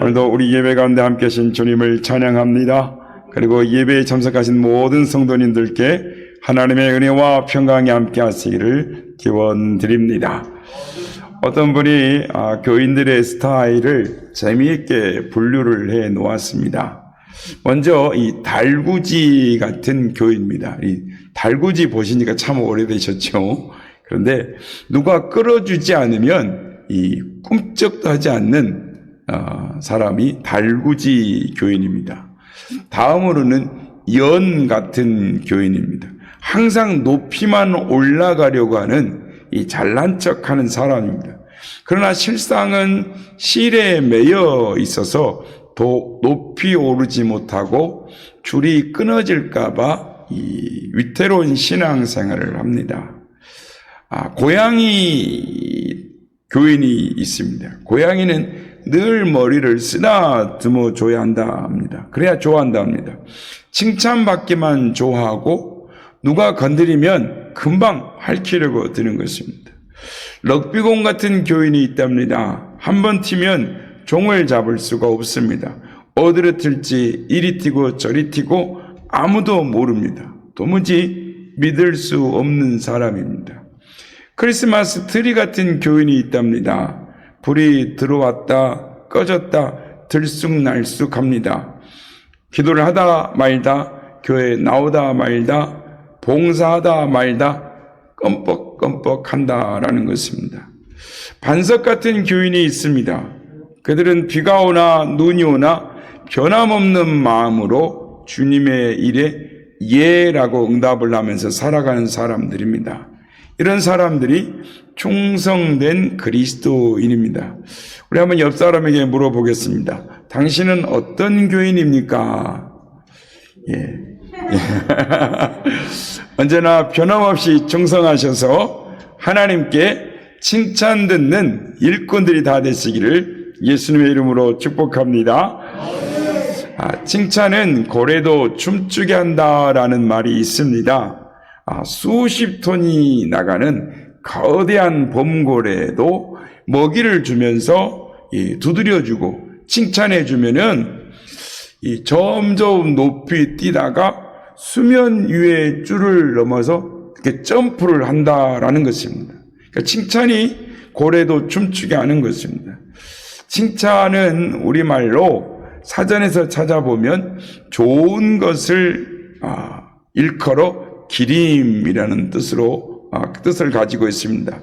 오늘도 우리 예배 가운데 함께 하신 주님을 찬양합니다. 그리고 예배에 참석하신 모든 성도님들께 하나님의 은혜와 평강이 함께 하시기를 기원드립니다. 어떤 분이 교인들의 스타일을 재미있게 분류를 해 놓았습니다. 먼저 이 달구지 같은 교인입니다. 이 달구지 보시니까 참 오래되셨죠. 그런데 누가 끌어주지 않으면 이 꿈쩍도 하지 않는 사람이 달구지 교인입니다. 다음으로는 연 같은 교인입니다. 항상 높이만 올라가려고 하는 이 잘난 척하는 사람입니다. 그러나 실상은 실에 매여 있어서 더 높이 오르지 못하고 줄이 끊어질까봐 이 위태로운 신앙생활을 합니다. 고양이 교인이 있습니다. 고양이는 늘 머리를 쓰다듬어 줘야 한다 합니다. 그래야 좋아한다 합니다. 칭찬받기만 좋아하고 누가 건드리면 금방 핥히려고 드는 것입니다. 럭비공 같은 교인이 있답니다. 한번 튀면 종을 잡을 수가 없습니다. 어디로 튈지 이리 튀고 저리 튀고 아무도 모릅니다. 도무지 믿을 수 없는 사람입니다. 크리스마스 트리 같은 교인이 있답니다. 불이 들어왔다 꺼졌다 들쑥날쑥합니다. 기도를 하다 말다 교회에 나오다 말다 봉사하다 말다 껌뻑껌뻑한다라는 것입니다. 반석 같은 교인이 있습니다. 그들은 비가 오나 눈이 오나 변함없는 마음으로 주님의 일에 예라고 응답을 하면서 살아가는 사람들입니다. 이런 사람들이 충성된 그리스도인입니다. 우리 한번 옆 사람에게 물어보겠습니다. 당신은 어떤 교인입니까? 예. 언제나 변함없이 충성하셔서 하나님께 칭찬 듣는 일꾼들이 다 되시기를 예수님의 이름으로 축복합니다. 칭찬은 고래도 춤추게 한다라는 말이 있습니다. 수십 톤이 나가는 거대한 범고래도 먹이를 주면서 두드려주고 칭찬해주면은 점점 높이 뛰다가 수면 위의 줄을 넘어서 이렇게 점프를 한다라는 것입니다. 그러니까 칭찬이 고래도 춤추게 하는 것입니다. 칭찬은 우리말로 사전에서 찾아보면 좋은 것을 일컬어 기림이라는 뜻을 가지고 있습니다.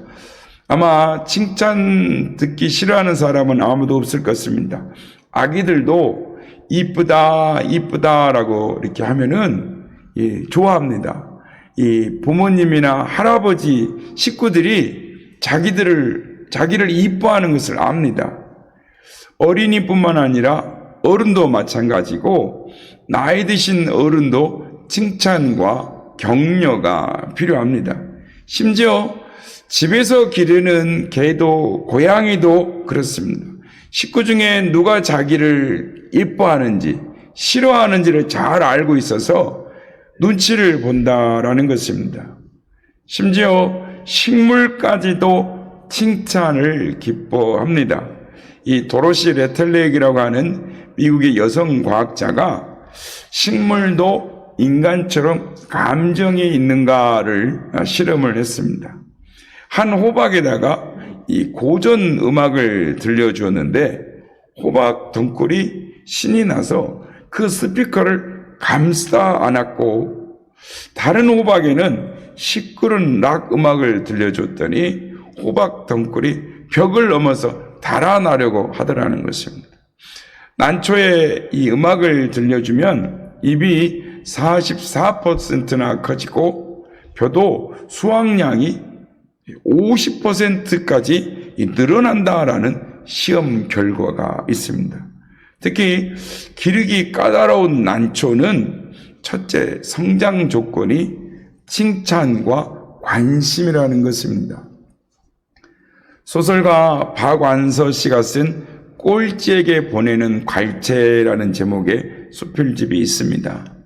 아마 칭찬 듣기 싫어하는 사람은 아무도 없을 것입니다. 아기들도 이쁘다 이쁘다라고 이렇게 하면은 좋아합니다. 이 부모님이나 할아버지 식구들이 자기를 이뻐하는 것을 압니다. 어린이뿐만 아니라 어른도 마찬가지고 나이 드신 어른도 칭찬과 격려가 필요합니다. 심지어 집에서 기르는 개도 고양이도 그렇습니다. 식구 중에 누가 자기를 이뻐하는지 싫어하는지를 잘 알고 있어서 눈치를 본다라는 것입니다. 심지어 식물까지도 칭찬을 기뻐합니다. 이 도로시 레텔렉이라고 하는 미국의 여성 과학자가 식물도 인간처럼 감정이 있는가를 실험을 했습니다. 한 호박에다가 이 고전 음악을 들려주었는데 호박 덩굴이 신이 나서 그 스피커를 감싸 안았고 다른 호박에는 시끄러운 락 음악을 들려줬더니 호박 덩굴이 벽을 넘어서 달아나려고 하더라는 것입니다. 난초에 이 음악을 들려주면 입이 44%나 커지고 벼도 수확량이 50%까지 늘어난다라는 시험 결과가 있습니다. 특히 기르기 까다로운 난초는 첫째 성장 조건이 칭찬과 관심이라는 것입니다. 소설가 박완서 씨가 쓴 꼴찌에게 보내는 괄체라는 제목의 수필집이 있습니다.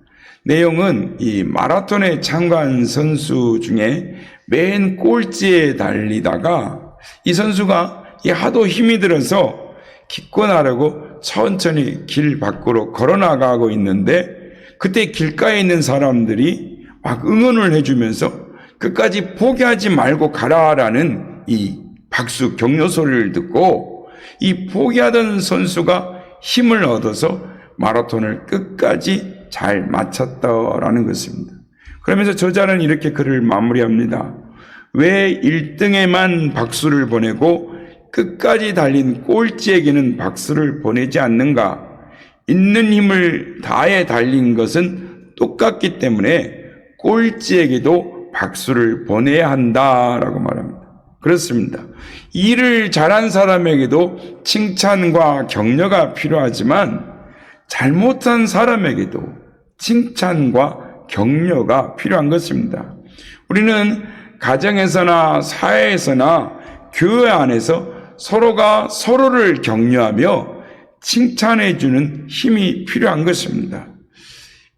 내용은 이 마라톤에 참가한 선수 중에 맨 꼴찌에 달리다가 이 선수가 하도 힘이 들어서 기권하려고 천천히 길 밖으로 걸어 나가고 있는데 그때 길가에 있는 사람들이 막 응원을 해주면서 끝까지 포기하지 말고 가라라는 이 박수 격려 소리를 듣고 이 포기하던 선수가 힘을 얻어서 마라톤을 끝까지 잘 마쳤다라는 것입니다. 그러면서 저자는 이렇게 글을 마무리합니다. 왜 1등에만 박수를 보내고 끝까지 달린 꼴찌에게는 박수를 보내지 않는가? 있는 힘을 다해 달린 것은 똑같기 때문에 꼴찌에게도 박수를 보내야 한다라고 말합니다. 그렇습니다. 일을 잘한 사람에게도 칭찬과 격려가 필요하지만 잘못한 사람에게도 칭찬과 격려가 필요한 것입니다. 우리는 가정에서나 사회에서나 교회 안에서 서로가 서로를 격려하며 칭찬해주는 힘이 필요한 것입니다.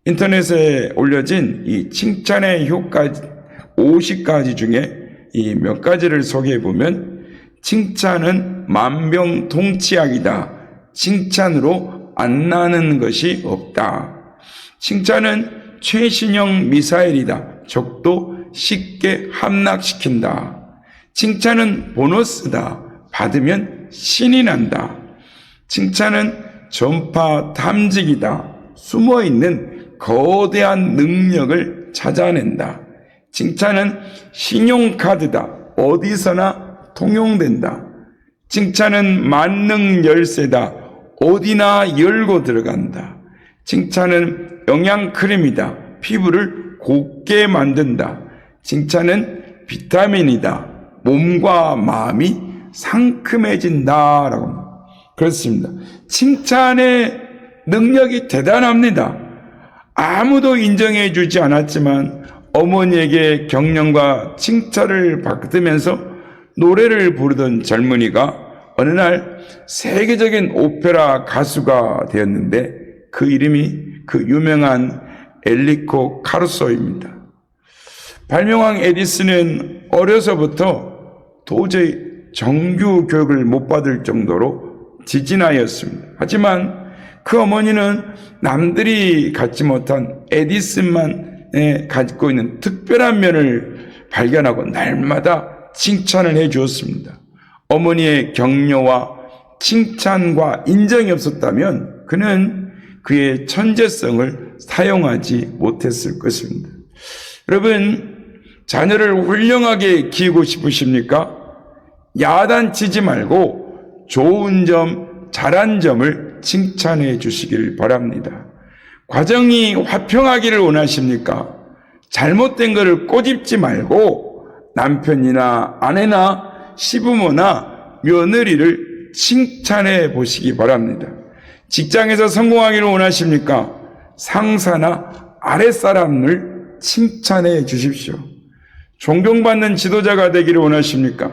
인터넷에 올려진 이 칭찬의 효과 50가지 중에 이 몇 가지를 소개해 보면 칭찬은 만병통치약이다. 칭찬으로 안 나는 것이 없다. 칭찬은 최신형 미사일이다. 적도 쉽게 함락시킨다. 칭찬은 보너스다. 받으면 신이 난다. 칭찬은 전파 탐지기다. 숨어있는 거대한 능력을 찾아낸다. 칭찬은 신용카드다. 어디서나 통용된다. 칭찬은 만능 열쇠다. 어디나 열고 들어간다. 칭찬은 영양크림이다. 피부를 곱게 만든다. 칭찬은 비타민이다. 몸과 마음이 상큼해진다라고 합니다. 그렇습니다. 칭찬의 능력이 대단합니다. 아무도 인정해 주지 않았지만 어머니에게 격려과 칭찬을 받으면서 노래를 부르던 젊은이가 어느 날 세계적인 오페라 가수가 되었는데 그 이름이 그 유명한 엔리코 카루소입니다. 발명왕 에디슨은 어려서부터 도저히 정규 교육을 못 받을 정도로 지진아였습니다. 하지만 그 어머니는 남들이 갖지 못한 에디슨만 가지고 있는 특별한 면을 발견하고 날마다 칭찬을 해 주었습니다. 어머니의 격려와 칭찬과 인정이 없었다면 그는 그의 천재성을 사용하지 못했을 것입니다. 여러분, 자녀를 훌륭하게 키우고 싶으십니까? 야단치지 말고 좋은 점, 잘한 점을 칭찬해 주시길 바랍니다. 과정이 화평하기를 원하십니까? 잘못된 것을 꼬집지 말고 남편이나 아내나 시부모나 며느리를 칭찬해 보시기 바랍니다. 직장에서 성공하기를 원하십니까? 상사나 아랫사람을 칭찬해 주십시오. 존경받는 지도자가 되기를 원하십니까?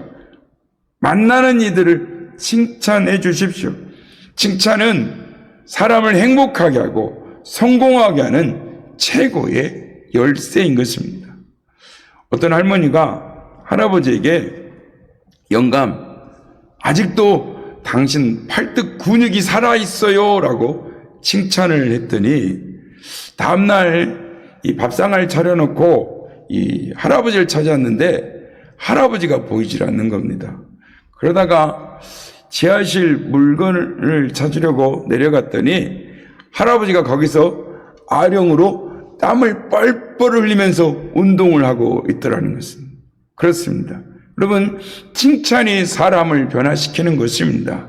만나는 이들을 칭찬해 주십시오. 칭찬은 사람을 행복하게 하고 성공하게 하는 최고의 열쇠인 것입니다. 어떤 할머니가 할아버지에게 영감, 아직도 당신 팔뚝 근육이 살아있어요 라고 칭찬을 했더니 다음날 이 밥상을 차려놓고 이 할아버지를 찾았는데 할아버지가 보이질 않는 겁니다. 그러다가 지하실 물건을 찾으려고 내려갔더니 할아버지가 거기서 아령으로 땀을 뻘뻘 흘리면서 운동을 하고 있더라는 것입니다. 그렇습니다. 여러분, 칭찬이 사람을 변화시키는 것입니다.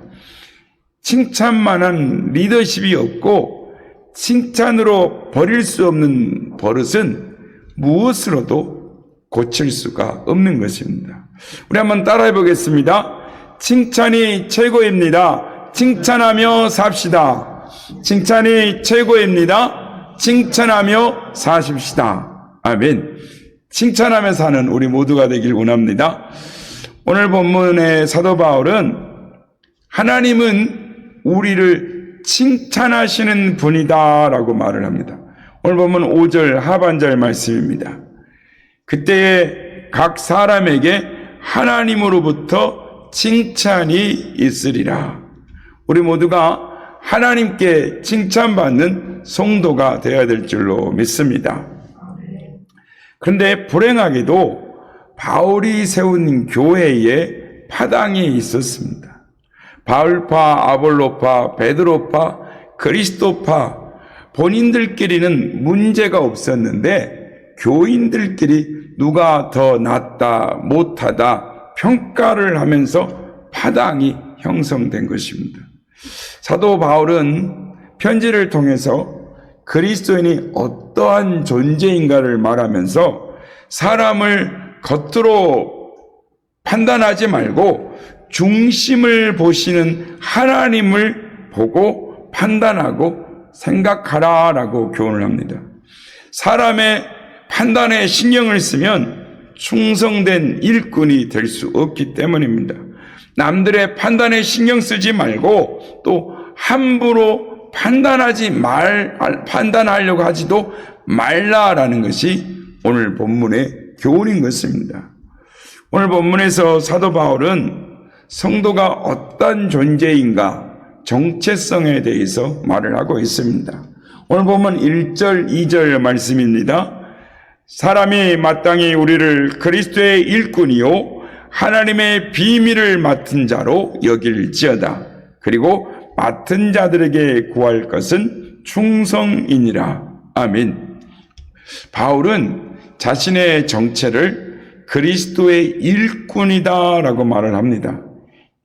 칭찬만한 리더십이 없고 칭찬으로 버릴 수 없는 버릇은 무엇으로도 고칠 수가 없는 것입니다. 우리 한번 따라해 보겠습니다. 칭찬이 최고입니다. 칭찬하며 삽시다. 칭찬이 최고입니다. 칭찬하며 사십시다. 아멘. 칭찬하며 사는 우리 모두가 되길 원합니다. 오늘 본문의 사도 바울은 하나님은 우리를 칭찬하시는 분이다 라고 말을 합니다. 오늘 본문 5절 하반절 말씀입니다. 그때에 각 사람에게 하나님으로부터 칭찬이 있으리라. 우리 모두가 하나님께 칭찬받는 성도가 되어야 될 줄로 믿습니다. 그런데 불행하게도 바울이 세운 교회에 파당이 있었습니다. 바울파, 아볼로파, 베드로파, 그리스도파, 본인들끼리는 문제가 없었는데 교인들끼리 누가 더 낫다, 못하다 평가를 하면서 파당이 형성된 것입니다. 사도 바울은 편지를 통해서 그리스도인이 어떠한 존재인가를 말하면서 사람을 겉으로 판단하지 말고 중심을 보시는 하나님을 보고 판단하고 생각하라라고 교훈을 합니다. 사람의 판단에 신경을 쓰면 충성된 일꾼이 될 수 없기 때문입니다. 남들의 판단에 신경 쓰지 말고 또 함부로 판단하려고 하지도 말라라는 것이 오늘 본문의 교훈인 것입니다. 오늘 본문에서 사도 바울은 성도가 어떤 존재인가 정체성에 대해서 말을 하고 있습니다. 오늘 보면 1절, 2절 말씀입니다. 사람이 마땅히 우리를 그리스도의 일꾼이요 하나님의 비밀을 맡은 자로 여길지어다. 그리고 맡은 자들에게 구할 것은 충성이니라. 아멘. 바울은 자신의 정체를 그리스도의 일꾼이다라고 말을 합니다.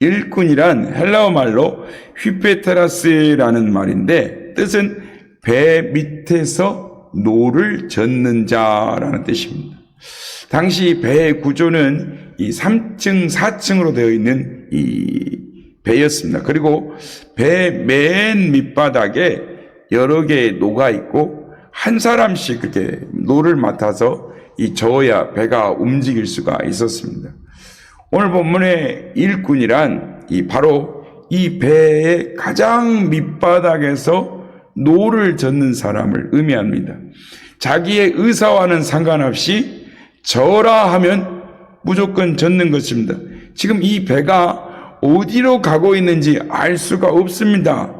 일꾼이란 헬라어 말로 휘페테라스라는 말인데 뜻은 배 밑에서 노를 젓는 자라는 뜻입니다. 당시 배의 구조는 이 3층, 4층으로 되어 있는 이 배였습니다. 그리고 배 맨 밑바닥에 여러 개의 노가 있고 한 사람씩 그렇게 노를 맡아서 저어야 배가 움직일 수가 있었습니다. 오늘 본문의 일꾼이란 바로 이 배의 가장 밑바닥에서 노를 젓는 사람을 의미합니다. 자기의 의사와는 상관없이 져라 하면 무조건 젓는 것입니다. 지금 이 배가 어디로 가고 있는지 알 수가 없습니다.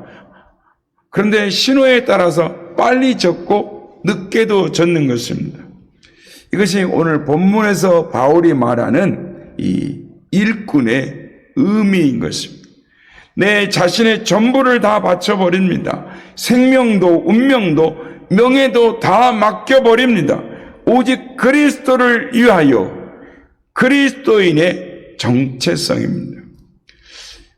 그런데 신호에 따라서 빨리 젓고 늦게도 젓는 것입니다. 이것이 오늘 본문에서 바울이 말하는 이 일꾼의 의미인 것입니다. 내 자신의 전부를 다 바쳐버립니다. 생명도 운명도 명예도 다 맡겨버립니다. 오직 그리스도를 위하여 그리스도인의 정체성입니다.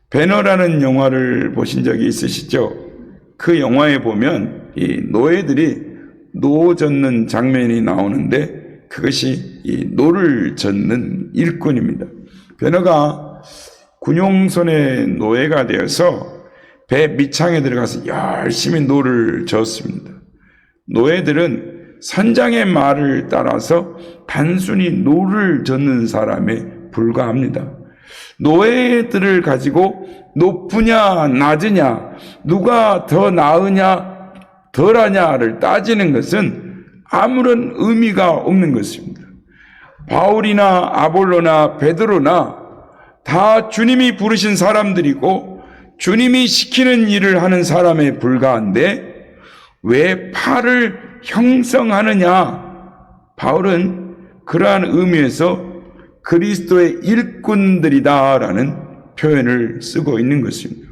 배너라는 영화를 보신 적이 있으시죠? 그 영화에 보면 이 노예들이 노 젓는 장면이 나오는데 그것이 이 노를 젓는 일꾼입니다. 배너가 군용선의 노예가 되어서 배 밑창에 들어가서 열심히 노를 젓습니다. 노예들은 선장의 말을 따라서 단순히 노를 젓는 사람에 불과합니다. 노예들을 가지고 높으냐 낮으냐 누가 더 나으냐 덜하냐를 따지는 것은 아무런 의미가 없는 것입니다. 바울이나 아볼로나 베드로나 다 주님이 부르신 사람들이고 주님이 시키는 일을 하는 사람에 불과한데 왜 팔을 형성하느냐? 바울은 그러한 의미에서 그리스도의 일꾼들이다라는 표현을 쓰고 있는 것입니다.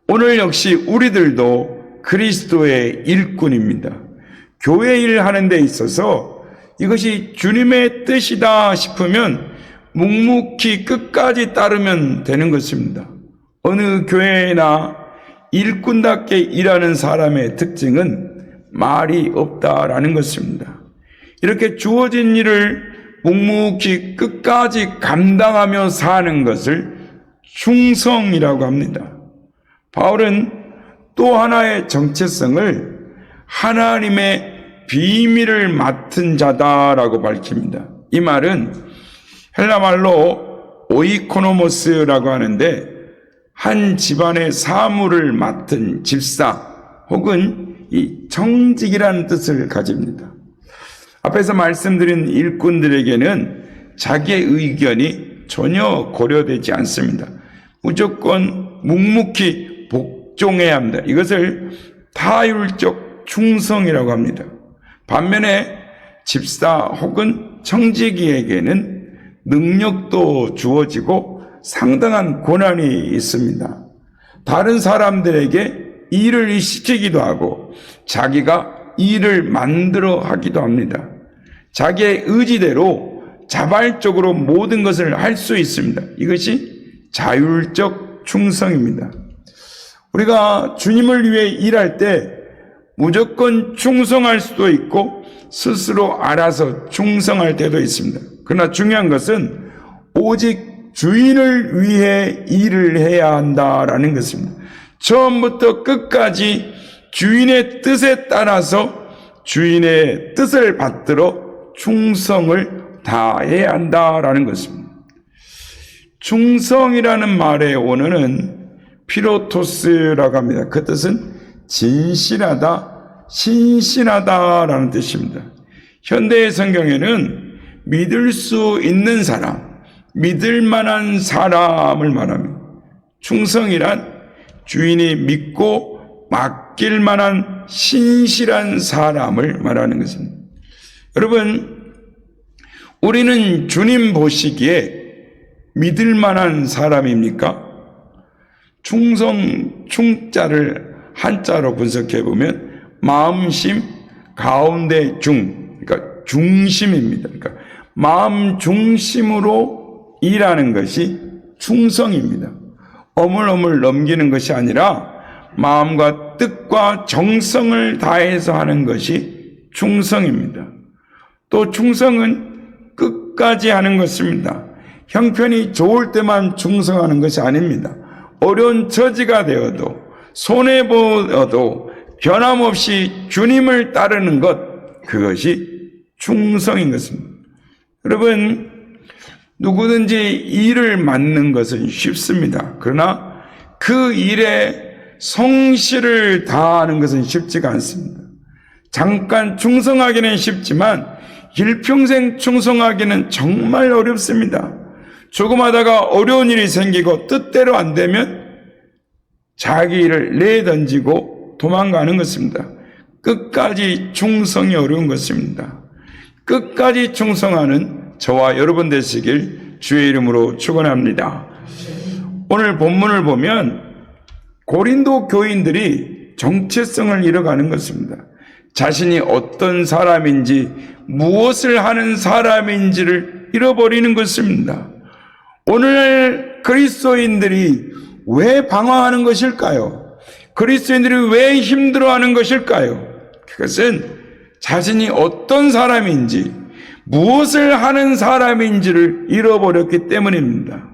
오늘 역시 우리들도 그리스도의 일꾼입니다. 교회 일 하는 데 있어서 이것이 주님의 뜻이다 싶으면 묵묵히 끝까지 따르면 되는 것입니다. 어느 교회나 일꾼답게 일하는 사람의 특징은 말이 없다라는 것입니다. 이렇게 주어진 일을 묵묵히 끝까지 감당하며 사는 것을 충성이라고 합니다. 바울은 또 하나의 정체성을 하나님의 비밀을 맡은 자다라고 밝힙니다. 이 말은 헬라 말로 오이코노모스라고 하는데 한 집안의 사물을 맡은 집사 혹은 이 청직이라는 뜻을 가집니다. 앞에서 말씀드린 일꾼들에게는 자기의 의견이 전혀 고려되지 않습니다. 무조건 묵묵히 복종해야 합니다. 이것을 타율적 충성이라고 합니다. 반면에 집사 혹은 청지기에게는 능력도 주어지고 상당한 권한이 있습니다. 다른 사람들에게 일을 시키기도 하고 자기가 일을 만들어 하기도 합니다. 자기의 의지대로 자발적으로 모든 것을 할 수 있습니다. 이것이 자율적 충성입니다. 우리가 주님을 위해 일할 때 무조건 충성할 수도 있고 스스로 알아서 충성할 때도 있습니다. 그러나 중요한 것은 오직 주인을 위해 일을 해야 한다라는 것입니다. 처음부터 끝까지 주인의 뜻에 따라서 주인의 뜻을 받들어 충성을 다해야 한다라는 것입니다. 충성이라는 말의 원어는 피로토스라고 합니다. 그 뜻은 진실하다, 신실하다라는 뜻입니다. 현대의 성경에는 믿을 수 있는 사람, 믿을 만한 사람을 말합니다. 충성이란 주인이 믿고 맡길 만한 신실한 사람을 말하는 것입니다. 여러분, 우리는 주님 보시기에 믿을 만한 사람입니까? 충성, 충자를 한자로 분석해 보면 마음심, 가운데 중, 그러니까 중심입니다. 그러니까 마음 중심으로 일하는 것이 충성입니다. 어물어물 넘기는 것이 아니라 마음과 뜻과 정성을 다해서 하는 것이 충성입니다. 또 충성은 끝까지 하는 것입니다. 형편이 좋을 때만 충성하는 것이 아닙니다. 어려운 처지가 되어도 손해보어도 변함없이 주님을 따르는 것, 그것이 충성인 것입니다. 여러분, 누구든지 일을 맡는 것은 쉽습니다. 그러나 그 일에 성실을 다하는 것은 쉽지가 않습니다. 잠깐 충성하기는 쉽지만 일평생 충성하기는 정말 어렵습니다. 조금 하다가 어려운 일이 생기고 뜻대로 안 되면 자기 일을 내던지고 도망가는 것입니다. 끝까지 충성이 어려운 것입니다. 끝까지 충성하는 저와 여러분 되시길 주의 이름으로 축원합니다. 오늘 본문을 보면 고린도 교인들이 정체성을 잃어가는 것입니다. 자신이 어떤 사람인지 무엇을 하는 사람인지를 잃어버리는 것입니다. 오늘 그리스도인들이 왜 방황하는 것일까요? 그리스도인들이 왜 힘들어하는 것일까요? 그것은 자신이 어떤 사람인지 무엇을 하는 사람인지를 잃어버렸기 때문입니다.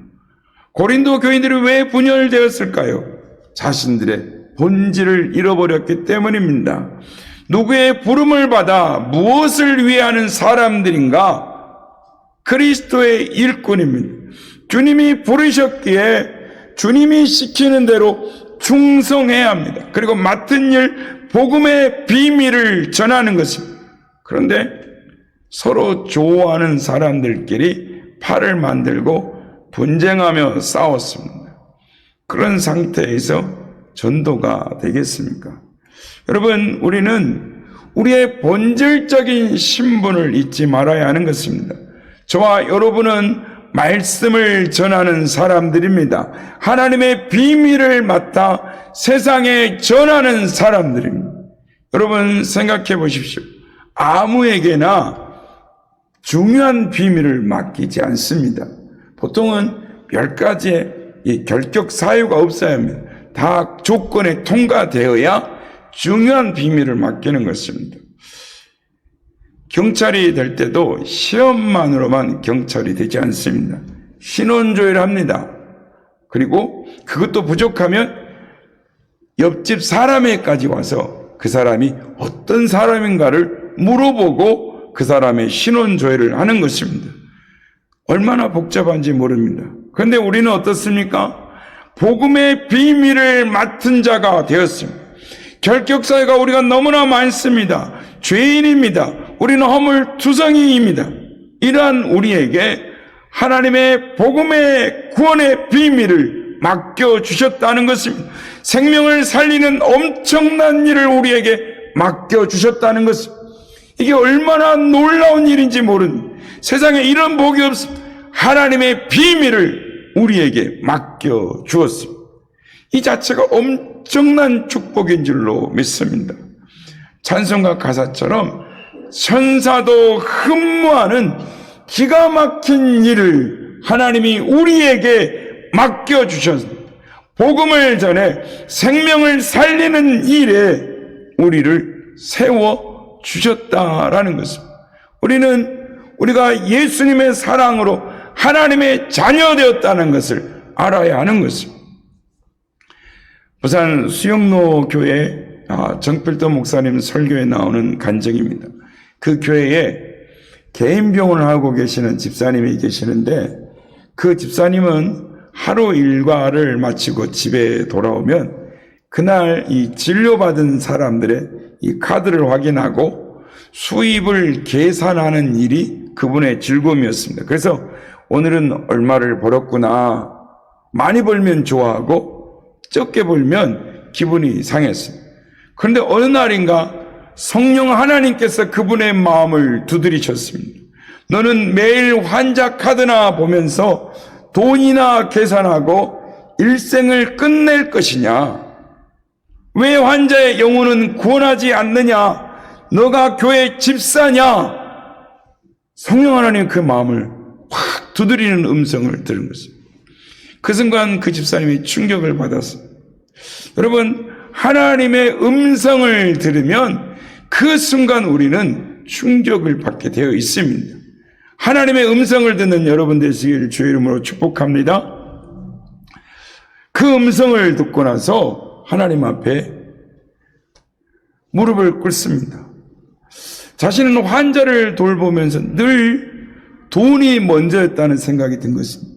고린도 교인들이 왜 분열되었을까요? 자신들의 본질을 잃어버렸기 때문입니다. 누구의 부름을 받아 무엇을 위해 하는 사람들인가? 그리스도의 일꾼입니다. 주님이 부르셨기에 주님이 시키는 대로 충성해야 합니다. 그리고 맡은 일, 복음의 비밀을 전하는 것입니다. 그런데 서로 좋아하는 사람들끼리 팔을 만들고 분쟁하며 싸웠습니다. 그런 상태에서 전도가 되겠습니까? 여러분, 우리는 우리의 본질적인 신분을 잊지 말아야 하는 것입니다. 저와 여러분은 말씀을 전하는 사람들입니다. 하나님의 비밀을 맡아 세상에 전하는 사람들입니다. 여러분 생각해 보십시오. 아무에게나 중요한 비밀을 맡기지 않습니다. 보통은 몇 가지의 결격 사유가 없어야 합니다. 다 조건에 통과되어야 중요한 비밀을 맡기는 것입니다. 경찰이 될 때도 시험만으로만 경찰이 되지 않습니다. 신원조회를 합니다. 그리고 그것도 부족하면 옆집 사람에까지 와서 그 사람이 어떤 사람인가를 물어보고 그 사람의 신원조회를 하는 것입니다. 얼마나 복잡한지 모릅니다. 그런데 우리는 어떻습니까? 복음의 비밀을 맡은 자가 되었습니다. 결격사유가 우리가 너무나 많습니다. 죄인입니다. 우리는 허물투성이입니다. 이러한 우리에게 하나님의 복음의 구원의 비밀을 맡겨주셨다는 것입니다. 생명을 살리는 엄청난 일을 우리에게 맡겨주셨다는 것입니다. 이게 얼마나 놀라운 일인지 모르는, 세상에 이런 복이 없습니다. 하나님의 비밀을 우리에게 맡겨주었습니다. 이 자체가 엄청난 축복인 줄로 믿습니다. 찬송가 가사처럼 천사도 흠모하는 기가 막힌 일을 하나님이 우리에게 맡겨주셨습니다. 복음을 전해 생명을 살리는 일에 우리를 세워주셨다라는 것입니다. 우리가 예수님의 사랑으로 하나님의 자녀 되었다는 것을 알아야 하는 것입니다. 부산 수영로 교회 정필도 목사님 설교에 나오는 간증입니다. 그 교회에 개인 병원을 하고 계시는 집사님이 계시는데, 그 집사님은 하루 일과를 마치고 집에 돌아오면 그날 이 진료받은 사람들의 이 카드를 확인하고 수입을 계산하는 일이 그분의 즐거움이었습니다. 그래서 오늘은 얼마를 벌었구나, 많이 벌면 좋아하고 적게 벌면 기분이 상했습니다. 그런데 어느 날인가 성령 하나님께서 그분의 마음을 두드리셨습니다. 너는 매일 환자 카드나 보면서 돈이나 계산하고 일생을 끝낼 것이냐? 왜 환자의 영혼은 구원하지 않느냐? 너가 교회 집사냐? 성령 하나님 그 마음을 확 두드리는 음성을 들은 것입니다. 그 순간 그 집사님이 충격을 받았습니다. 여러분, 하나님의 음성을 들으면 그 순간 우리는 충격을 받게 되어 있습니다. 하나님의 음성을 듣는 여러분 되시기를 주의 이름으로 축복합니다. 그 음성을 듣고 나서 하나님 앞에 무릎을 꿇습니다. 자신은 환자를 돌보면서 늘 돈이 먼저였다는 생각이 든 것입니다.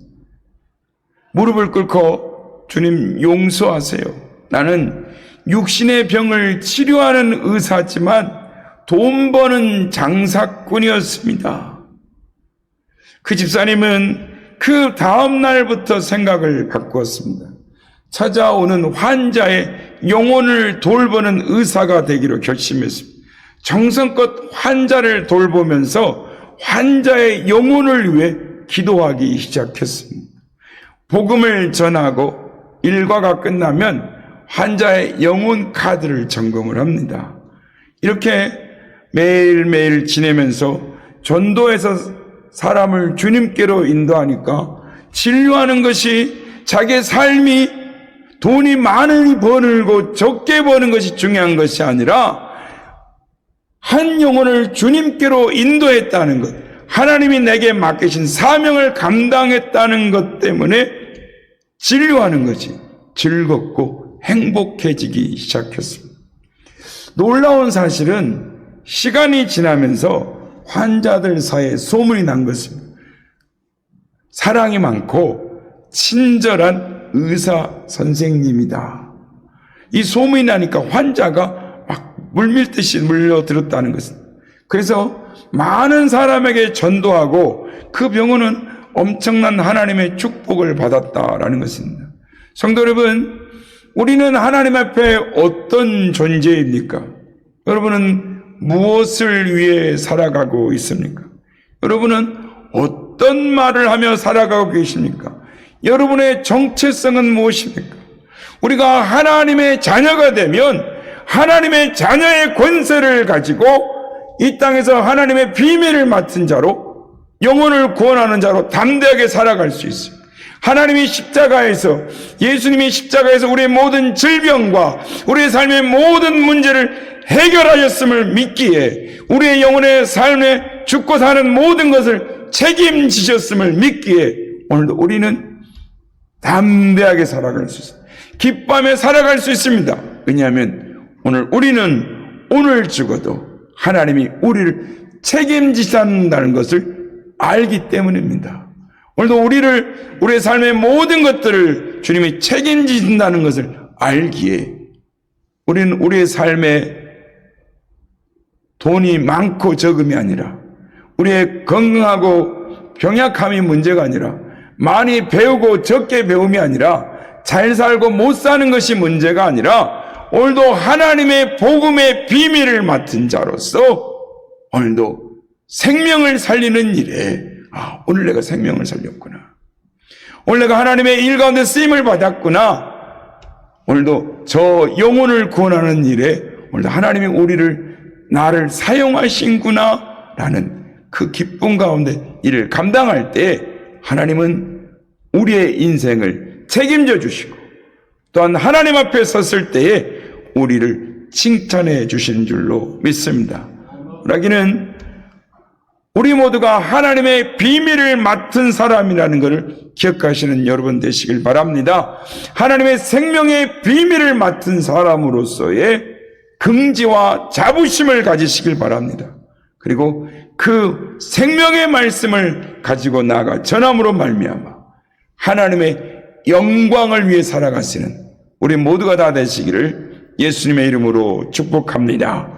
무릎을 꿇고 주님 용서하세요. 나는 육신의 병을 치료하는 의사지만 돈 버는 장사꾼이었습니다. 그 집사님은 그 다음 날부터 생각을 바꾸었습니다. 찾아오는 환자의 영혼을 돌보는 의사가 되기로 결심했습니다. 정성껏 환자를 돌보면서 환자의 영혼을 위해 기도하기 시작했습니다. 복음을 전하고 일과가 끝나면 환자의 영혼 카드를 점검을 합니다. 이렇게 매일매일 지내면서 전도해서 사람을 주님께로 인도하니까 진료하는 것이 자기의 삶이 돈이 많이 벌고 적게 버는 것이 중요한 것이 아니라 한 영혼을 주님께로 인도했다는 것, 하나님이 내게 맡기신 사명을 감당했다는 것 때문에 진료하는 것이 즐겁고 행복해지기 시작했습니다. 놀라운 사실은 시간이 지나면서 환자들 사이에 소문이 난 것입니다. 사랑이 많고 친절한 의사 선생님이다. 이 소문이 나니까 환자가 막 물밀듯이 물려들었다는 것입니다. 그래서 많은 사람에게 전도하고 그 병원은 엄청난 하나님의 축복을 받았다라는 것입니다. 성도 여러분, 우리는 하나님 앞에 어떤 존재입니까? 여러분은 무엇을 위해 살아가고 있습니까? 여러분은 어떤 말을 하며 살아가고 계십니까? 여러분의 정체성은 무엇입니까? 우리가 하나님의 자녀가 되면 하나님의 자녀의 권세를 가지고 이 땅에서 하나님의 비밀을 맡은 자로, 영혼을 구원하는 자로 담대하게 살아갈 수 있습니다. 하나님이 십자가에서, 예수님이 십자가에서 우리의 모든 질병과 우리의 삶의 모든 문제를 해결하셨음을 믿기에, 우리의 영혼의 삶에 죽고 사는 모든 것을 책임지셨음을 믿기에 오늘도 우리는 담대하게 살아갈 수 있습니다. 기뻐하며 살아갈 수 있습니다. 왜냐하면 우리는 오늘 죽어도 하나님이 우리를 책임지신다는 것을 알기 때문입니다. 오늘도 우리의 삶의 모든 것들을 주님이 책임지신다는 것을 알기에 우리는 우리의 삶에 돈이 많고 적음이 아니라, 우리의 건강하고 병약함이 문제가 아니라, 많이 배우고 적게 배움이 아니라 잘 살고 못 사는 것이 문제가 아니라 오늘도 하나님의 복음의 비밀을 맡은 자로서 오늘도 생명을 살리는 일에 오늘 내가 생명을 살렸구나. 오늘 내가 하나님의 일 가운데 쓰임을 받았구나. 오늘도 저 영혼을 구원하는 일에 오늘도 하나님이 나를 사용하신구나 라는 그 기쁨 가운데 일을 감당할 때 하나님은 우리의 인생을 책임져 주시고 또한 하나님 앞에 섰을 때에 우리를 칭찬해 주시는 줄로 믿습니다. 그러기는 우리 모두가 하나님의 비밀을 맡은 사람이라는 것을 기억하시는 여러분 되시길 바랍니다. 하나님의 생명의 비밀을 맡은 사람으로서의 긍지와 자부심을 가지시길 바랍니다. 그리고 그 생명의 말씀을 가지고 나아가 전함으로 말미암아 하나님의 영광을 위해 살아가시는 우리 모두가 다 되시기를 예수님의 이름으로 축복합니다.